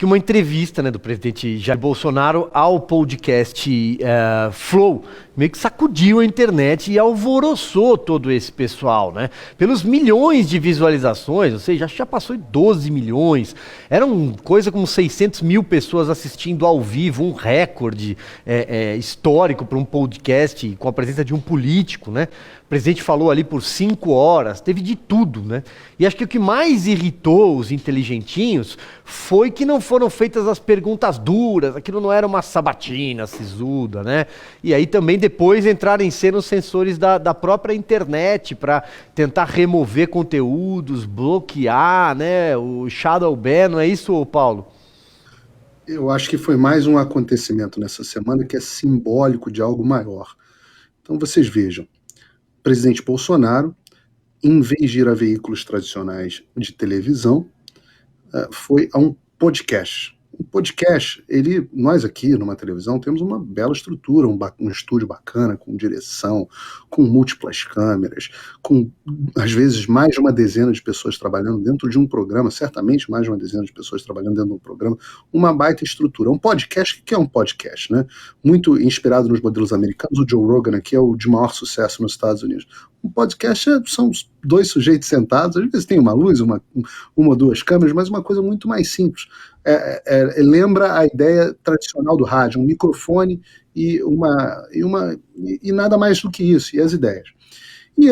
que uma entrevista, né, do presidente Jair Bolsonaro ao podcast Flow meio que sacudiu a internet e alvoroçou todo esse pessoal, né? Pelos milhões de visualizações, ou seja, já passou de 12 milhões. Era uma coisa como 600 mil pessoas assistindo ao vivo, um recorde histórico para um podcast com a presença de um político, né? O presidente falou ali por 5 horas, teve de tudo, né? E acho que o que mais irritou os inteligentinhos foi que não foram feitas as perguntas duras, aquilo não era uma sabatina sisuda, né? E aí também depois entraram em cena os censores da própria internet para tentar remover conteúdos, bloquear, né? O shadow ban, não é isso, Paulo? Eu acho que foi mais um acontecimento nessa semana que é simbólico de algo maior. Então vocês vejam, o presidente Bolsonaro, em vez de ir a veículos tradicionais de televisão, foi a um podcast. Um podcast, nós aqui numa televisão temos uma bela estrutura, um estúdio bacana, com direção, com múltiplas câmeras, com às vezes mais de uma dezena de pessoas trabalhando dentro de um programa, certamente mais de uma dezena de pessoas trabalhando dentro de um programa, uma baita estrutura. Um podcast, o que é um podcast, né? Muito inspirado nos modelos americanos, o Joe Rogan aqui é o de maior sucesso nos Estados Unidos. Um podcast são 2 sujeitos sentados, às vezes tem uma luz, uma ou 2 câmeras, mas uma coisa muito mais simples. Lembra a ideia tradicional do rádio, um microfone e nada mais do que isso, e as ideias. E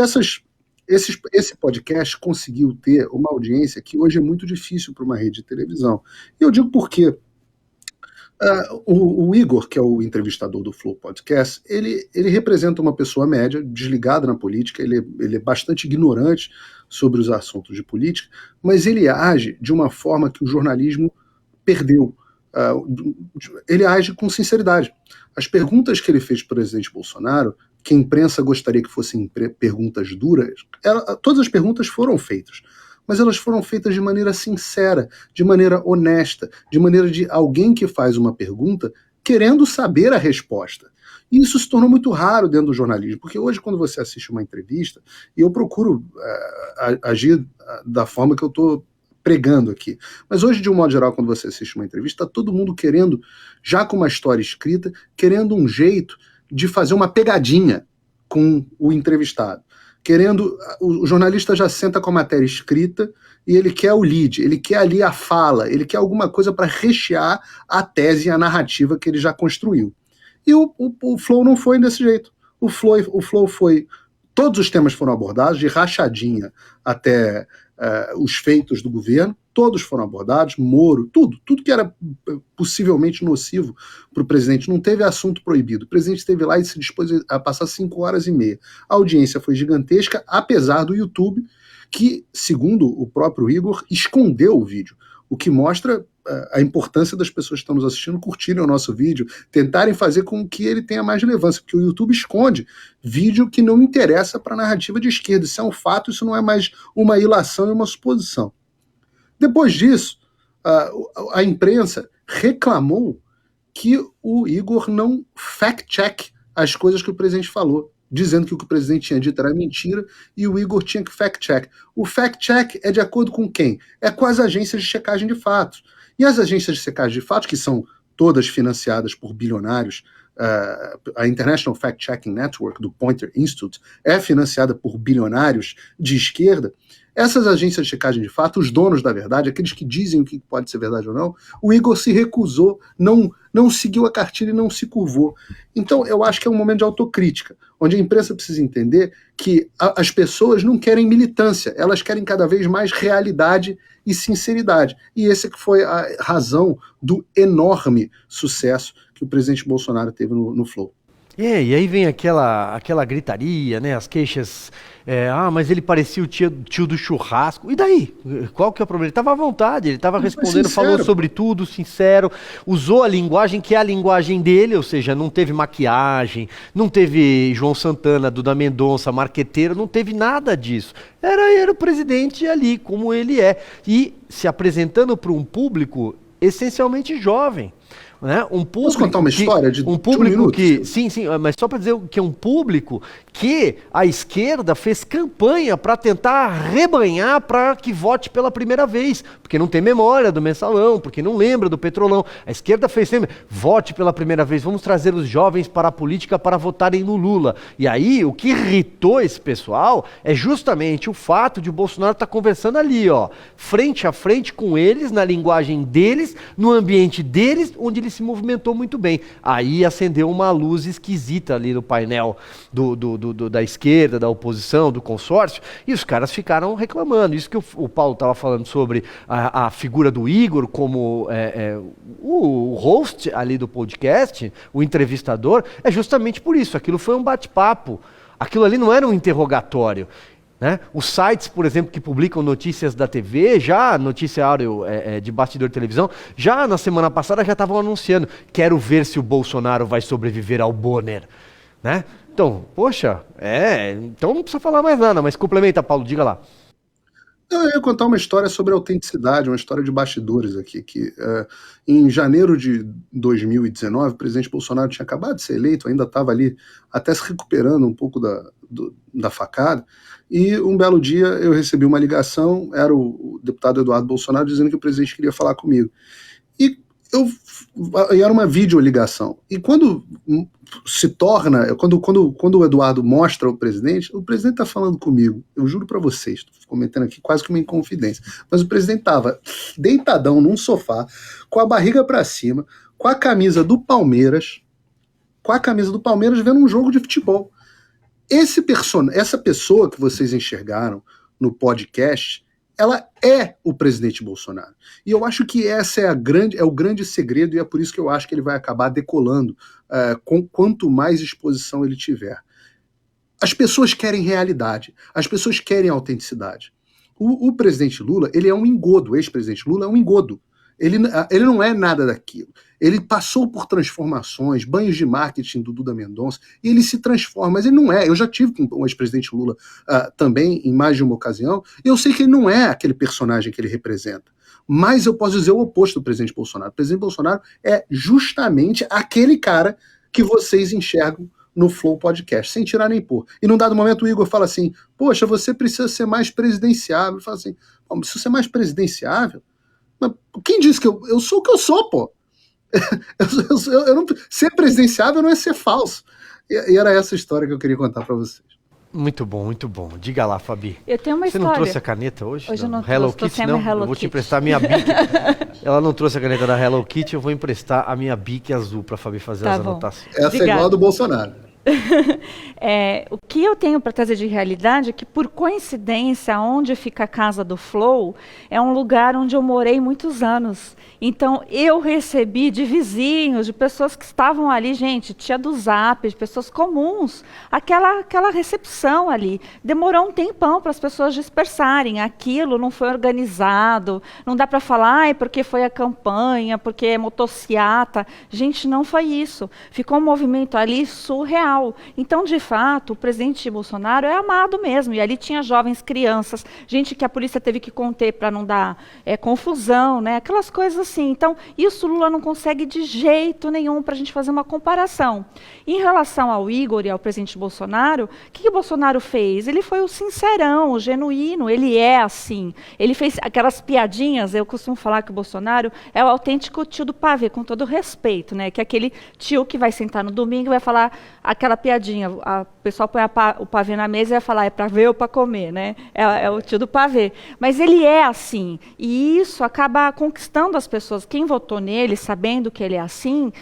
esse podcast conseguiu ter uma audiência que hoje é muito difícil para uma rede de televisão. E eu digo por quê. O Igor, que é o entrevistador do Flow Podcast, ele representa uma pessoa média, desligada na política, ele é bastante ignorante sobre os assuntos de política, mas ele age de uma forma que o jornalismo perdeu. Ele age com sinceridade. As perguntas que ele fez para o presidente Bolsonaro, que a imprensa gostaria que fossem perguntas duras, todas as perguntas foram feitas, mas elas foram feitas de maneira sincera, de maneira honesta, de maneira de alguém que faz uma pergunta querendo saber a resposta. E isso se tornou muito raro dentro do jornalismo, porque hoje quando você assiste uma entrevista, e eu procuro agir da forma que eu estou pregando aqui, mas hoje, de um modo geral, quando você assiste uma entrevista, está todo mundo querendo, já com uma história escrita, querendo um jeito de fazer uma pegadinha com o entrevistado. O jornalista já senta com a matéria escrita e ele quer o lead, ele quer ali a fala, ele quer alguma coisa para rechear a tese e a narrativa que ele já construiu. E o Flow não foi desse jeito. O Flow foi... Todos os temas foram abordados, de rachadinha até os feitos do governo, todos foram abordados, Moro, tudo que era possivelmente nocivo para o presidente. Não teve assunto proibido. O presidente esteve lá e se dispôs a passar 5 horas e meia. A audiência foi gigantesca, apesar do YouTube, que, segundo o próprio Igor, escondeu o vídeo, o que mostra a importância das pessoas que estão nos assistindo curtirem o nosso vídeo, tentarem fazer com que ele tenha mais relevância, porque o YouTube esconde vídeo que não interessa para a narrativa de esquerda. Isso é um fato, isso não é mais uma ilação e uma suposição. Depois disso, a imprensa reclamou que o Igor não fact-check as coisas que o presidente falou, dizendo que o que o presidente tinha dito era mentira e o Igor tinha que fact-check. O fact-check é de acordo com quem? É com as agências de checagem de fatos. E as agências de checagem de fatos, que são todas financiadas por bilionários, a International Fact-Checking Network, do Poynter Institute, é financiada por bilionários de esquerda. Essas agências de checagem de fato, os donos da verdade, aqueles que dizem o que pode ser verdade ou não, o Igor se recusou, não seguiu a cartilha e não se curvou. Então, eu acho que é um momento de autocrítica, onde a imprensa precisa entender que as pessoas não querem militância, elas querem cada vez mais realidade e sinceridade. E essa que foi a razão do enorme sucesso que o presidente Bolsonaro teve no Flow. E aí vem aquela gritaria, né? As queixas, mas ele parecia o tio do churrasco. E daí? Qual que é o problema? Ele estava à vontade, ele estava respondendo, falou sobre tudo, sincero, usou a linguagem que é a linguagem dele, ou seja, não teve maquiagem, não teve João Santana, Duda Mendonça, marqueteiro, não teve nada disso. Era o presidente ali, como ele é. E se apresentando para um público essencialmente jovem. né? Um público. Posso contar uma história de um público de 1 minuto? que, sim, mas só para dizer que é um público que a esquerda fez campanha para tentar arrebanhar para que vote pela primeira vez, porque não tem memória do mensalão, porque não lembra do petrolão. A esquerda fez sempre, vote pela primeira vez, vamos trazer os jovens para a política para votarem no Lula. E aí, o que irritou esse pessoal é justamente o fato de o Bolsonaro estar conversando ali, ó, frente a frente com eles, na linguagem deles, no ambiente deles, onde ele se movimentou muito bem. Aí acendeu uma luz esquisita ali no painel da esquerda, da oposição, do consórcio, e os caras ficaram reclamando. Isso que o Paulo estava falando sobre a figura do Igor como o host ali do podcast, o entrevistador, é justamente por isso. Aquilo foi um bate-papo. Aquilo ali não era um interrogatório. Né? Os sites, por exemplo, que publicam notícias da TV, já noticiário de bastidor de televisão, já na semana passada já estavam anunciando, quero ver se o Bolsonaro vai sobreviver ao Bonner. Né? Então, poxa, então não precisa falar mais nada, mas complementa, Paulo, diga lá. Eu ia contar uma história sobre autenticidade, uma história de bastidores aqui, que em janeiro de 2019, o presidente Bolsonaro tinha acabado de ser eleito, ainda estava ali até se recuperando um pouco da facada, e um belo dia eu recebi uma ligação, era o deputado Eduardo Bolsonaro dizendo que o presidente queria falar comigo. E era uma videoligação. E quando se torna, quando o Eduardo mostra o presidente está falando comigo, eu juro para vocês, estou comentando aqui quase que uma inconfidência, mas o presidente estava deitadão num sofá, com a barriga para cima, com a camisa do Palmeiras, vendo um jogo de futebol. Essa pessoa que vocês enxergaram no podcast, ela é o presidente Bolsonaro. E eu acho que essa é o grande segredo, e é por isso que eu acho que ele vai acabar decolando quanto mais exposição ele tiver. As pessoas querem realidade, as pessoas querem autenticidade. O presidente Lula, ele é um engodo, o ex-presidente Lula é um engodo. Ele não é nada daquilo. Ele passou por transformações, banhos de marketing do Duda Mendonça, e ele se transforma, mas ele não é. Eu já tive com o ex-presidente Lula também, em mais de uma ocasião, e eu sei que ele não é aquele personagem que ele representa. Mas eu posso dizer o oposto do presidente Bolsonaro. O presidente Bolsonaro é justamente aquele cara que vocês enxergam no Flow Podcast, sem tirar nem pôr. E num dado momento o Igor fala assim, poxa, você precisa ser mais presidenciável. Ele fala assim, se ser mais presidenciável? Mas quem disse que eu sou o que eu sou, pô? eu não, ser presidenciável não é ser falso. E era essa história que eu queria contar para vocês. Muito bom, muito bom. Diga lá, Fabi. Eu tenho uma história. Você não trouxe a caneta hoje? Hoje eu não Hello trouxe, Kitty, não? Hello eu vou Kitty. te emprestar a minha Bic. Ela não trouxe a caneta da Hello Kitty, eu vou emprestar a minha Bic azul para a Fabi fazer as anotações. Essa é igual a do Bolsonaro. O que eu tenho para trazer de realidade é que, por coincidência, onde fica a casa do Flow é um lugar onde eu morei muitos anos. Então, eu recebi de vizinhos, de pessoas que estavam ali, gente, tia do Zap, de pessoas comuns, aquela recepção ali. Demorou um tempão para as pessoas dispersarem. Aquilo não foi organizado, não dá para falar, porque foi a campanha, porque é motociata. Gente, não foi isso. Ficou um movimento ali surreal. Então, de fato, o presidente Bolsonaro é amado mesmo. E ali tinha jovens, crianças, gente que a polícia teve que conter para não dar confusão, né? Aquelas coisas assim. Então, isso o Lula não consegue de jeito nenhum para a gente fazer uma comparação. Em relação ao Igor e ao presidente Bolsonaro, o que o Bolsonaro fez? Ele foi o sincerão, o genuíno, ele é assim. Ele fez aquelas piadinhas, eu costumo falar que o Bolsonaro é o autêntico tio do pavê, com todo respeito, né? Que é aquele tio que vai sentar no domingo e vai falar aquela piadinha, o pessoal põe o pavê na mesa e vai falar, é para ver ou para comer, né? É o tio do pavê. Mas ele é assim, e isso acaba conquistando as pessoas. Quem votou nele, sabendo que ele é assim,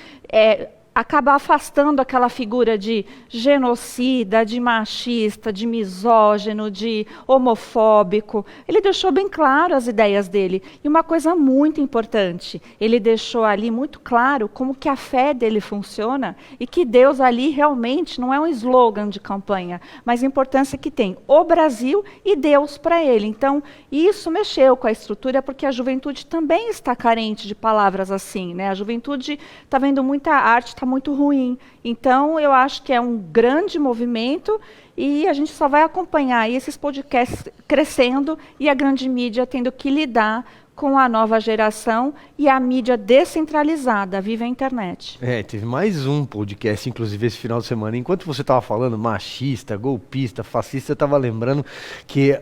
acaba afastando aquela figura de genocida, de machista, de misógino, de homofóbico. Ele deixou bem claro as ideias dele. E uma coisa muito importante, ele deixou ali muito claro como que a fé dele funciona e que Deus ali realmente não é um slogan de campanha, mas a importância que tem o Brasil e Deus para ele. Então, isso mexeu com a estrutura, porque a juventude também está carente de palavras assim, né? A juventude está vendo muita arte, está muito ruim. Então, eu acho que é um grande movimento e a gente só vai acompanhar aí esses podcasts crescendo e a grande mídia tendo que lidar com a nova geração e a mídia descentralizada. Viva a internet. Teve mais um podcast, inclusive, esse final de semana. Enquanto você estava falando machista, golpista, fascista, eu estava lembrando que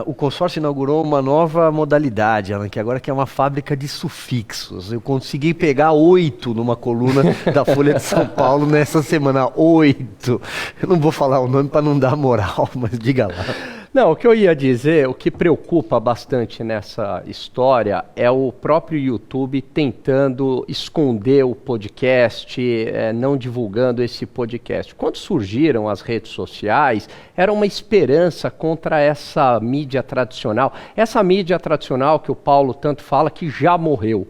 o consórcio inaugurou uma nova modalidade, Alan, que agora que é uma fábrica de sufixos. Eu consegui pegar 8 numa coluna da Folha de São Paulo nessa semana. 8. Eu não vou falar o nome para não dar moral, mas diga lá. Não, o que eu ia dizer, o que preocupa bastante nessa história é o próprio YouTube tentando esconder o podcast, não divulgando esse podcast. Quando surgiram as redes sociais, era uma esperança contra essa mídia tradicional que o Paulo tanto fala que já morreu.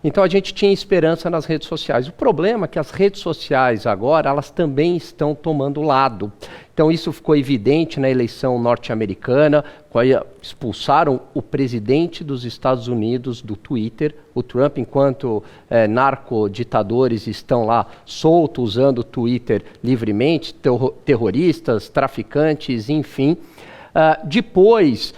Então a gente tinha esperança nas redes sociais. O problema é que as redes sociais agora, elas também estão tomando lado. Então isso ficou evidente na eleição norte-americana, quando expulsaram o presidente dos Estados Unidos do Twitter, o Trump, enquanto narcoditadores estão lá soltos, usando o Twitter livremente, terroristas, traficantes, enfim. Depois,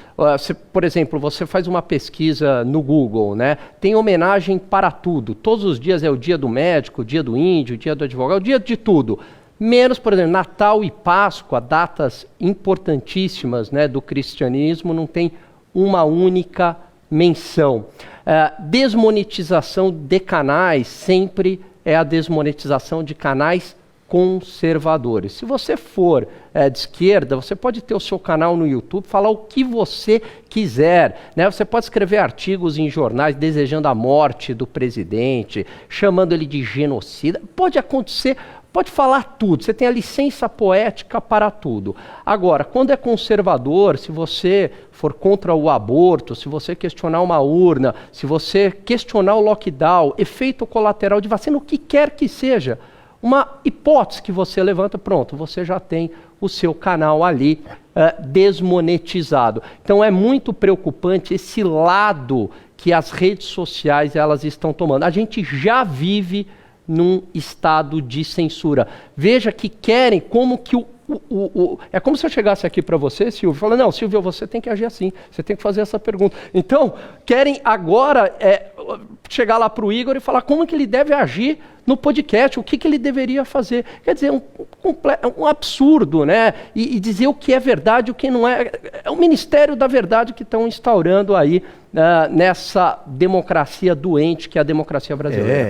por exemplo, você faz uma pesquisa no Google, né? Tem homenagem para tudo. Todos os dias é o dia do médico, o dia do índio, o dia do advogado, o dia de tudo. Menos, por exemplo, Natal e Páscoa, datas importantíssimas, né, do cristianismo, não tem uma única menção. Desmonetização de canais sempre é a desmonetização de canais conservadores. Se você for de esquerda, você pode ter o seu canal no YouTube, falar o que você quiser, né? Você pode escrever artigos em jornais desejando a morte do presidente, chamando ele de genocida. Pode acontecer, pode falar tudo, você tem a licença poética para tudo. Agora, quando é conservador, se você for contra o aborto, se você questionar uma urna, se você questionar o lockdown, efeito colateral de vacina, o que quer que seja, uma hipótese que você levanta, pronto, você já tem o seu canal ali desmonetizado. Então é muito preocupante esse lado que as redes sociais elas estão tomando. A gente já vive num estado de censura. Veja que querem como que é como se eu chegasse aqui para você, Silvio, e falar, não, Silvio, você tem que agir assim, você tem que fazer essa pergunta. Então, querem agora chegar lá para o Igor e falar como que ele deve agir no podcast, o que ele deveria fazer. Quer dizer, um absurdo, né? E dizer o que é verdade e o que não é. É o Ministério da Verdade que estão instaurando aí nessa democracia doente que é a democracia brasileira.